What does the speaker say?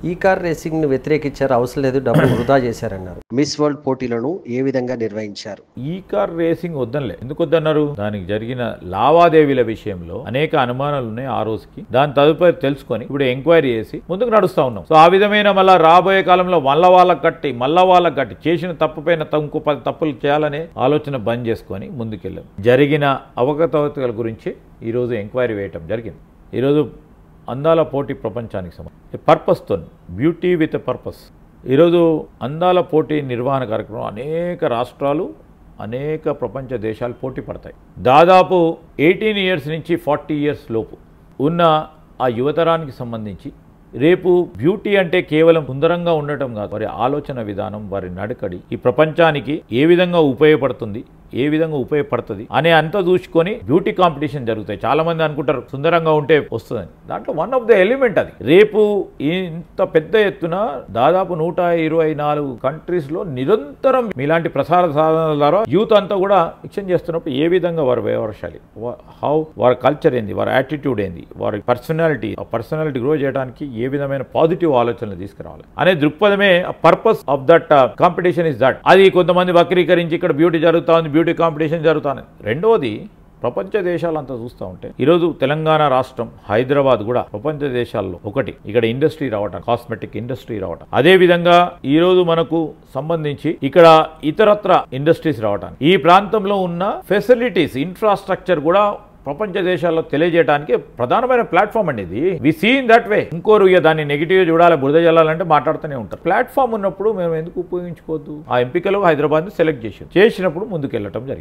ఈ car racing ను వ్యతిరేకించారు, అవసరం లేదు, డబ్బులు వృధా చేశారన్నారు. మిస్ వరల్డ్ పోటీలను ఏ విధంగా నిర్వహించారు? ఈ కార్ రేసింగ్ వద్దనలే. ఎందుకు వద్దన్నారు? దానికి జరిగిన లావాదేవీల విషయంలో అనేక అనుమానాలు ఉన్నాయి ఆ రోజుకి. దాని తదుపరి తెలుసుకొని ఇప్పుడు ఎంక్వైరీ చేసి ముందుకు నడుస్తా ఉన్నాం. సో ఆ విధమైన మళ్ళీ రాబోయే కాలంలో మళ్ళా వాళ్ళకి కట్టి చేసిన తప్పుపైన ఇంకో 10 తప్పులు చేయాలనే ఆలోచన బంద్ చేసుకొని ముందుకెళ్ళాం. జరిగిన అవకతవకల గురించి ఈరోజు ఎంక్వైరీ వేయటం జరిగింది. ఈరోజు అందాల పోటీ ప్రపంచానికి సంబంధించి పర్పస్తో, బ్యూటీ విత్ పర్పస్. ఈరోజు అందాల పోటీ నిర్వహణ కార్యక్రమం అనేక రాష్ట్రాలు, అనేక ప్రపంచ దేశాలు పోటీ పడతాయి. దాదాపు 18 ఇయర్స్ నుంచి 40 ఇయర్స్ లోపు ఉన్న ఆ యువతరానికి సంబంధించి రేపు బ్యూటీ అంటే కేవలం సుందరంగా ఉండటం కాదు, వారి ఆలోచన విధానం, వారి నడకడి ఈ ప్రపంచానికి ఏ విధంగా ఉపయోగపడుతుంది, ఏ విధంగా ఉపయోగపడుతుంది అనే అంతా చూసుకొని బ్యూటీ కాంపిటీషన్ జరుగుతాయి. చాలా మంది అనుకుంటారు సుందరంగా ఉంటే వస్తుందని. దాంట్లో వన్ ఆఫ్ ద ఎలిమెంట్ అది. రేపు ఇంత పెద్ద ఎత్తున దాదాపు 124 కంట్రీస్లో నిరంతరం ఇలాంటి ప్రసార సాధనాల ద్వారా యూత్ అంతా కూడా ఎక్స్చేంజ్ చేస్తున్నప్పుడు ఏ విధంగా వారు వ్యవహరించాలి, హౌ వారి కల్చర్ ఏంది, వారి యాటిట్యూడ్ ఏంది, వారి పర్సనాలిటీ గ్రో చేయడానికి ఏ విధమైన పాజిటివ్ ఆలోచనలు తీసుకురావాలి అనే దృక్పథమే purpose of that competition is that. అది కొంతమంది వక్రీకరించి ఇక్కడ బ్యూటీ జరుగుతా ఉంది, బ్యూటీ కాంపిటీషన్ జరుగుతాను. రెండవది, ప్రపంచ దేశాలంతా చూస్తూ ఉంటే ఈరోజు తెలంగాణ రాష్ట్రం, హైదరాబాద్ కూడా ప్రపంచ దేశాల్లో ఒకటి. ఇక్కడ ఇండస్ట్రీ రావటం, కాస్మెటిక్ ఇండస్ట్రీ రావటం, అదే విధంగా ఈరోజు మనకు సంబంధించి ఇక్కడ ఇతరత్ర ఇండస్ట్రీస్ రావటం, ఈ ప్రాంతంలో ఉన్న ఫెసిలిటీస్, ఇన్ఫ్రాస్ట్రక్చర్ కూడా ప్రపంచ దేశాల్లో తెలియజేయడానికి ప్రధానమైన ప్లాట్ఫామ్ అండి ఇది. We see in that way. ఇంకోరు దాన్ని నెగిటివ్ చూడాలి, బురద జల్లాలంటే మాట్లాడుతూనే ఉంటారు. ప్లాట్ఫామ్ ఉన్నప్పుడు మేము ఎందుకు ఉపయోగించుకోవద్దు? ఆ ఎంపికలో హైదరాబాద్ని సెలెక్ట్ చేసినప్పుడు ముందుకు వెళ్ళటం జరిగింది.